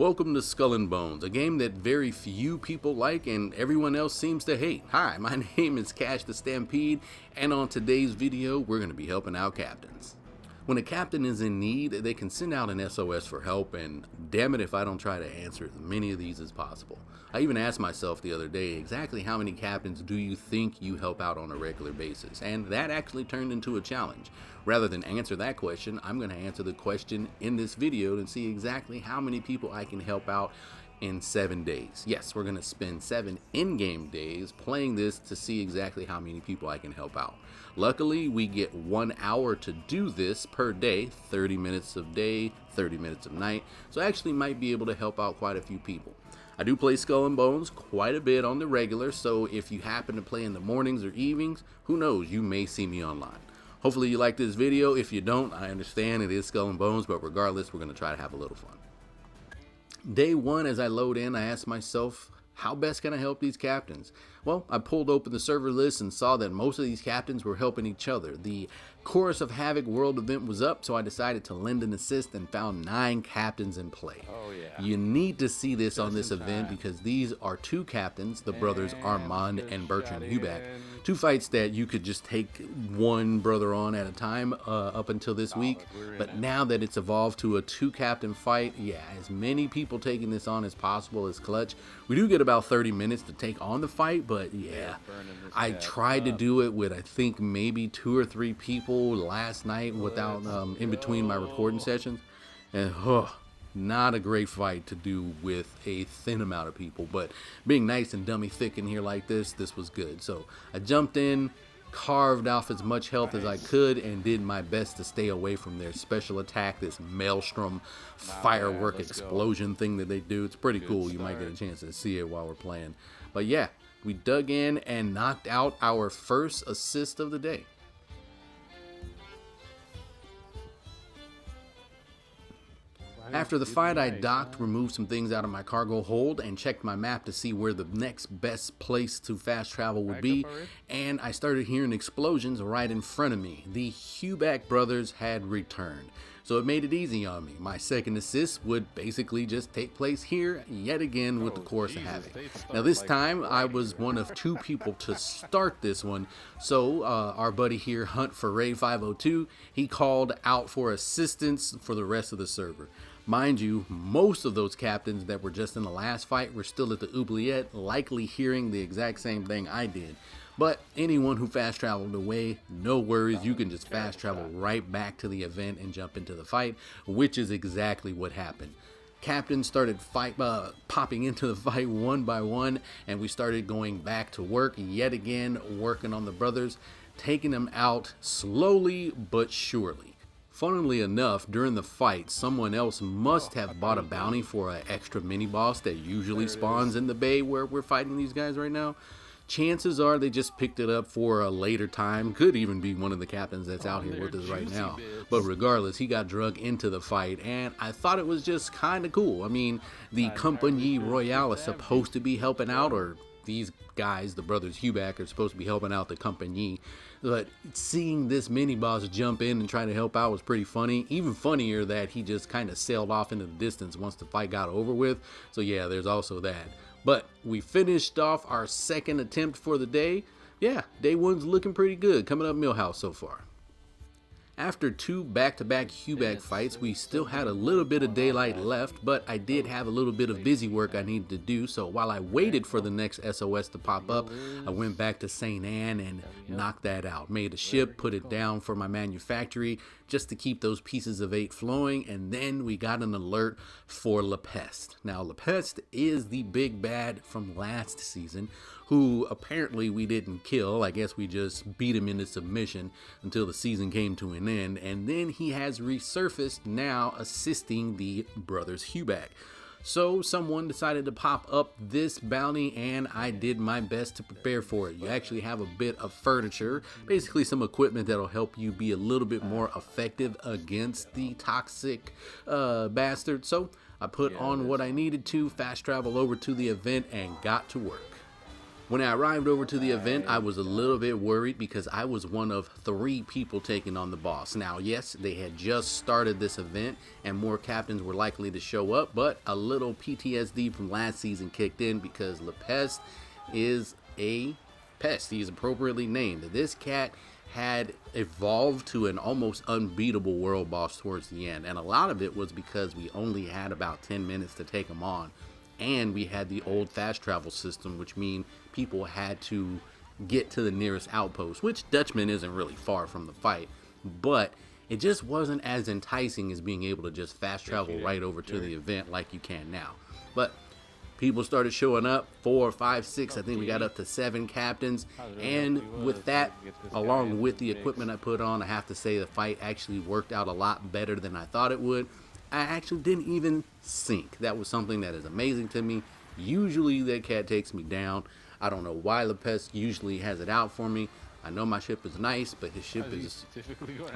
Welcome to Skull and Bones, a game that very few people like and everyone else seems to hate. Hi, my name is Cash the Stampede, and on today's video, we're going to be helping out captains. When a captain is in need, they can send out an SOS for help, and damn it if I don't try to answer as many of these as possible. I even asked myself the other day, exactly how many captains do you think you help out on a regular basis? And that actually turned into a challenge. Rather than answer that question, I'm going to answer the question in this video and see exactly how many people I can help out in 7 days. Yes, we're going to spend 7 in-game days playing this to see exactly how many people I can help out. Luckily, we get 1 hour to do this per day, 30 minutes of day, 30 minutes of night, so I actually might be able to help out quite a few people. I do play Skull and Bones quite a bit on the regular, so if you happen to play in the mornings or evenings, who knows, you may see me online. Hopefully you like this video. If you don't, I understand it is Skull and Bones, but regardless, we're going to try to have a little fun. Day 1, as I load in, I asked myself, how best can I help these captains? Well, I pulled open the server list and saw that most of these captains were helping each other. The Chorus of Havoc World event was up, so I decided to lend an assist and found 9 captains in play. Oh yeah. You need to see this on this event because these are 2 captains, the brothers Armand and Bertrand Huback. 2 fights that you could just take one brother on at a time up until this week. But now that it's evolved to a 2-captain fight, yeah, as many people taking this on as possible is clutch. We do get about 30 minutes to take on the fight, but yeah, I tried to do it with I think maybe 2 or 3 people last night without in between my recording sessions, and not a great fight to do with a thin amount of people, but being nice and dummy thick in here like this was good. So I jumped in, carved off as much health as I could, and did my best to stay away from their special attack, this maelstrom firework explosion thing that they do. It's pretty cool. You might get a chance to see it while we're playing. But yeah, we dug in and knocked out our first assist of the day. After the fight, I docked, removed some things out of my cargo hold, and checked my map to see where the next best place to fast travel would be, and I started hearing explosions right in front of me. The Huback brothers had returned, so it made it easy on me. My second assist would basically just take place here, yet again with the Chorus of Havoc. Now this time, I was one of 2 people to start this one, so our buddy here, Hunt for Ray 502, he called out for assistance for the rest of the server. Mind you, most of those captains that were just in the last fight were still at the oubliette, likely hearing the exact same thing I did. But anyone who fast traveled away, no worries, you can just fast travel right back to the event and jump into the fight, which is exactly what happened. Captains started popping into the fight one by one, and we started going back to work yet again, working on the brothers, taking them out slowly but surely. Funnily enough, during the fight, someone else must have bought a bounty for an extra mini-boss that usually spawns in the bay where we're fighting these guys right now. Chances are they just picked it up for a later time. Could even be one of the captains that's out here with us right now. But regardless, he got drug into the fight, and I thought it was just kind of cool. I mean, the Compagnie Royale is supposed to be helping out, or these guys, the brothers Huback, are supposed to be helping out the Compagnie. But seeing this mini-boss jump in and try to help out was pretty funny. Even funnier that he just kind of sailed off into the distance once the fight got over with. So yeah, there's also that. But we finished off our second attempt for the day. Yeah, day 1's looking pretty good. Coming up Millhouse so far. After 2 back-to-back Huback fights, we still had a little bit of daylight left, but I did have a little bit of busy work I needed to do, so while I waited for the next SOS to pop up, I went back to St. Anne and knocked that out. Made a ship, put it down for my manufactory, just to keep those pieces of 8 flowing, and then we got an alert for La Peste. Now, La Peste is the big bad from last season, who apparently we didn't kill. I guess we just beat him into submission until the season came to an end, and then he has resurfaced, now assisting the brothers Huback. So someone decided to pop up this bounty, and I did my best to prepare for it. You actually have a bit of furniture, basically some equipment that'll help you be a little bit more effective against the toxic bastard. So I put on what I needed to, fast travel over to the event, and got to work. When I arrived over to the event, I was a little bit worried because I was one of 3 people taking on the boss. Now, yes, they had just started this event and more captains were likely to show up, but a little PTSD from last season kicked in because Le Pest is a pest. He is appropriately named. This cat had evolved to an almost unbeatable world boss towards the end, and a lot of it was because we only had about 10 minutes to take him on. And we had the old fast travel system, which means people had to get to the nearest outpost, which Dutchman isn't really far from the fight, but it just wasn't as enticing as being able to just fast travel right over to the event like you can now. But people started showing up, 4, 5, 6, I think we got up to 7 captains, and with that, along with the equipment I put on, I have to say the fight actually worked out a lot better than I thought it would. I actually didn't even sink. That was something that is amazing to me. Usually that cat takes me down. I don't know why Le Pest usually has it out for me. I know my ship is nice, but his ship is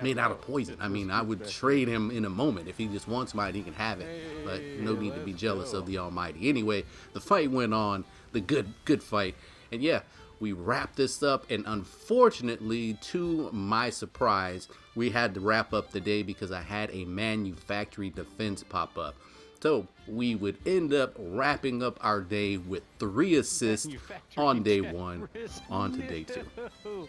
made out of poison. I mean, I would trade him in a moment. If he just wants mine, he can have it. But no need to be jealous of the Almighty. Anyway, the fight went on. The good fight. And yeah, we wrapped this up, and unfortunately, to my surprise, we had to wrap up the day because I had a manufactory defense pop up. So we would end up wrapping up our day with 3 assists on day 1, on to day 2.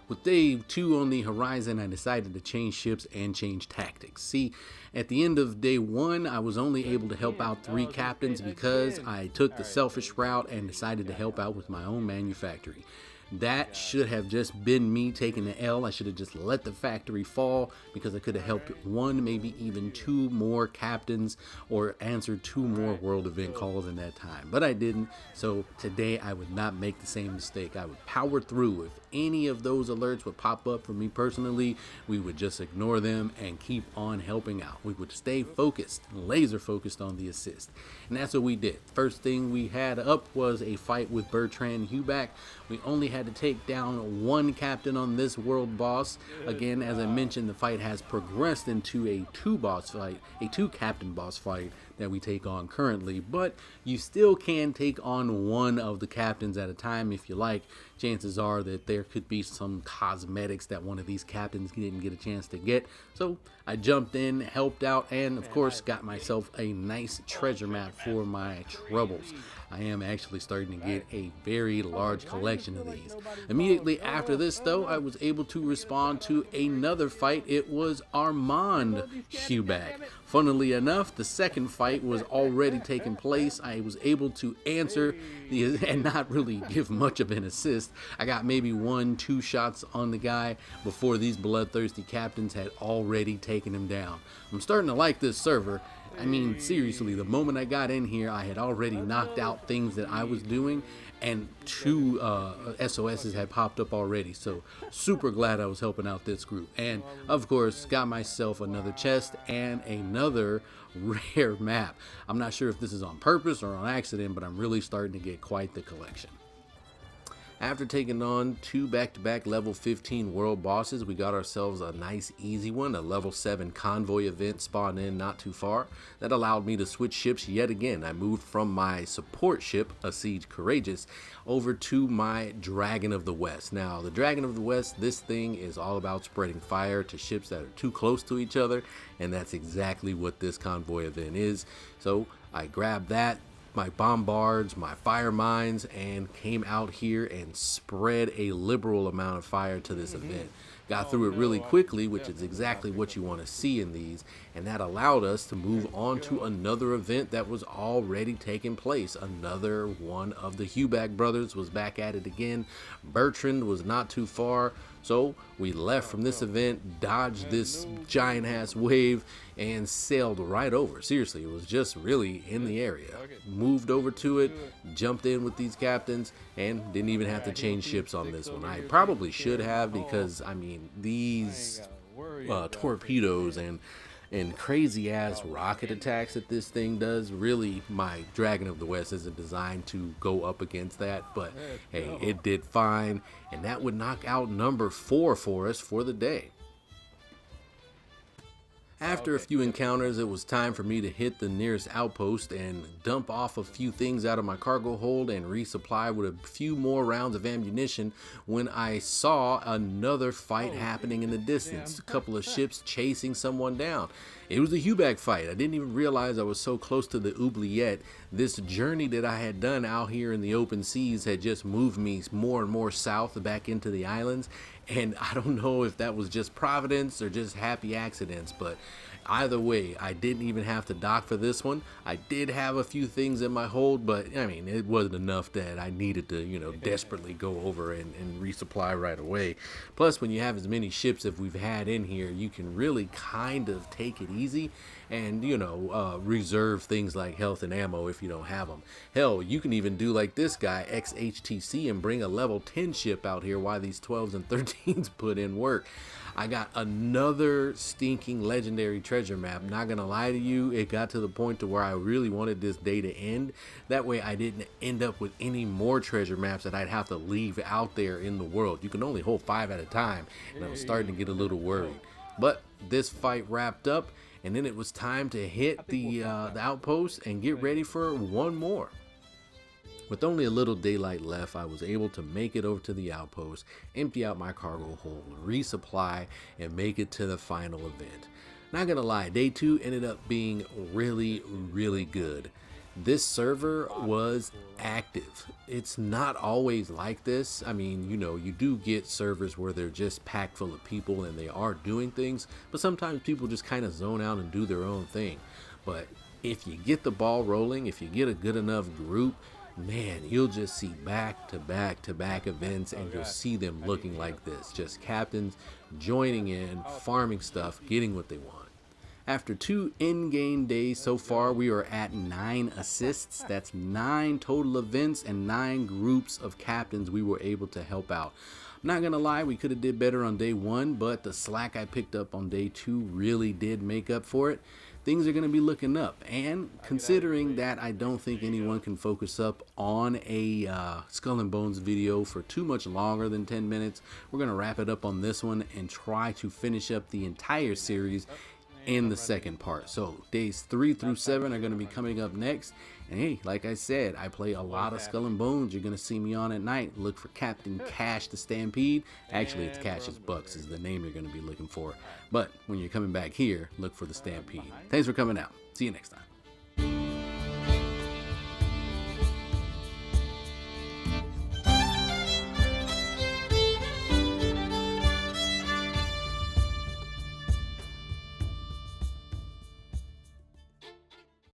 With day 2 on the horizon, I decided to change ships and change tactics. See, at the end of day 1, I was only able to help out 3 captains because I took the selfish route and decided to help out with my own manufactory. That should have just been me taking the L. I should have just let the factory fall because I could have helped 1, maybe even 2 more captains or answered 2 more world event calls in that time. But I didn't, so today I would not make the same mistake. I would power through. If any of those alerts would pop up for me personally, we would just ignore them and keep on helping out. We would stay focused, laser focused on the assist. And that's what we did. First thing we had up was a fight with Bertrand Huback. We only had to take down 1 captain on this world boss. Again, as I mentioned, the fight has progressed into a 2 captain boss fight that we take on currently, but you still can take on 1 of the captains at a time if you like. Chances are that there could be some cosmetics that one of these captains didn't get a chance to get. So I jumped in, helped out, and of course got myself a nice treasure map for my troubles. I am actually starting to get a very large collection of these. Immediately after this, though, I was able to respond to another fight. It was Armand Huback. Funnily enough, the second fight was already taking place. I was able to answer and not really give much of an assist. I got maybe 1, 2 shots on the guy before these bloodthirsty captains had already taken him down. I'm starting to like this server. I mean, seriously, the moment I got in here, I had already knocked out things that I was doing, and 2 SOSs had popped up already, so super glad I was helping out this group. And, of course, got myself another chest and another rare map. I'm not sure if this is on purpose or on accident, but I'm really starting to get quite the collection. After taking on 2 back-to-back level 15 world bosses, we got ourselves a nice easy one, a level 7 convoy event spawned in not too far. That allowed me to switch ships yet again. I moved from my support ship, a Siege Courageous, over to my Dragon of the West. Now, the Dragon of the West, this thing is all about spreading fire to ships that are too close to each other, and that's exactly what this convoy event is. So I grabbed that, my bombards, my fire mines, and came out here and spread a liberal amount of fire to this event. Got through it really quickly, which is exactly what you want to see in these, and that allowed us to move on to another event that was already taking place. Another one of the Huback brothers was back at it again. Bertrand was not too far, so we left from this event, dodged this giant ass wave, and sailed right over. Seriously, it was just really in the area. Moved over to it, jumped in with these captains, and didn't even have to change ships on this one. I probably should have, because I mean, these torpedoes and crazy ass rocket attacks that this thing does, really, my Dragon of the West isn't designed to go up against that, but hey, it did fine, and that would knock out number 4 for us for the day. After a few encounters, it was time for me to hit the nearest outpost and dump off a few things out of my cargo hold and resupply with a few more rounds of ammunition when I saw another fight happening in the distance. A couple of ships chasing someone down. It was a Hubac fight. I didn't even realize I was so close to the oubliette. This journey that I had done out here in the open seas had just moved me more and more south back into the islands. And I don't know if that was just providence or just happy accidents, but either way, I didn't even have to dock for this one. I did have a few things in my hold, but I mean, it wasn't enough that I needed to, desperately go over and resupply right away. Plus, when you have as many ships as we've had in here, you can really kind of take it easy and, reserve things like health and ammo if you don't have them. Hell, you can even do like this guy, XHTC, and bring a level 10 ship out here while these 12s and 13s put in work. I got another stinking legendary treasure map. Not gonna lie to you, it got to the point to where I really wanted this day to end. That way I didn't end up with any more treasure maps that I'd have to leave out there in the world. You can only hold 5 at a time, and I was starting to get a little worried. But this fight wrapped up, and then it was time to hit the outpost and get ready for one more. With only a little daylight left, I was able to make it over to the outpost, empty out my cargo hold, resupply, and make it to the final event. Not gonna lie, day 2 ended up being really, really good. This server was active. It's not always like this. I mean, you do get servers where they're just packed full of people and they are doing things, but sometimes people just kind of zone out and do their own thing. But if you get the ball rolling, if you get a good enough group, man, you'll just see back to back to back events, and you'll see them looking like this. Just captains joining in, farming stuff, getting what they want. After 2 in-game days so far, we are at 9 assists. That's 9 total events and 9 groups of captains we were able to help out. I'm not gonna lie, we could have did better on day 1, but the slack I picked up on day 2 really did make up for it. Things are going to be looking up, and considering that I don't think anyone can focus up on a Skull and Bones video for too much longer than 10 minutes, we're going to wrap it up on this one and try to finish up the entire series in the second part. So days 3 through 7 are going to be coming up next. And hey, like I said, I play a lot of Skull and Bones. You're going to see me on at night. Look for Captain Cash the Stampede. Actually, it's Cash's Bucks is the name you're going to be looking for. But when you're coming back here, look for the Stampede. Thanks for coming out. See you next time.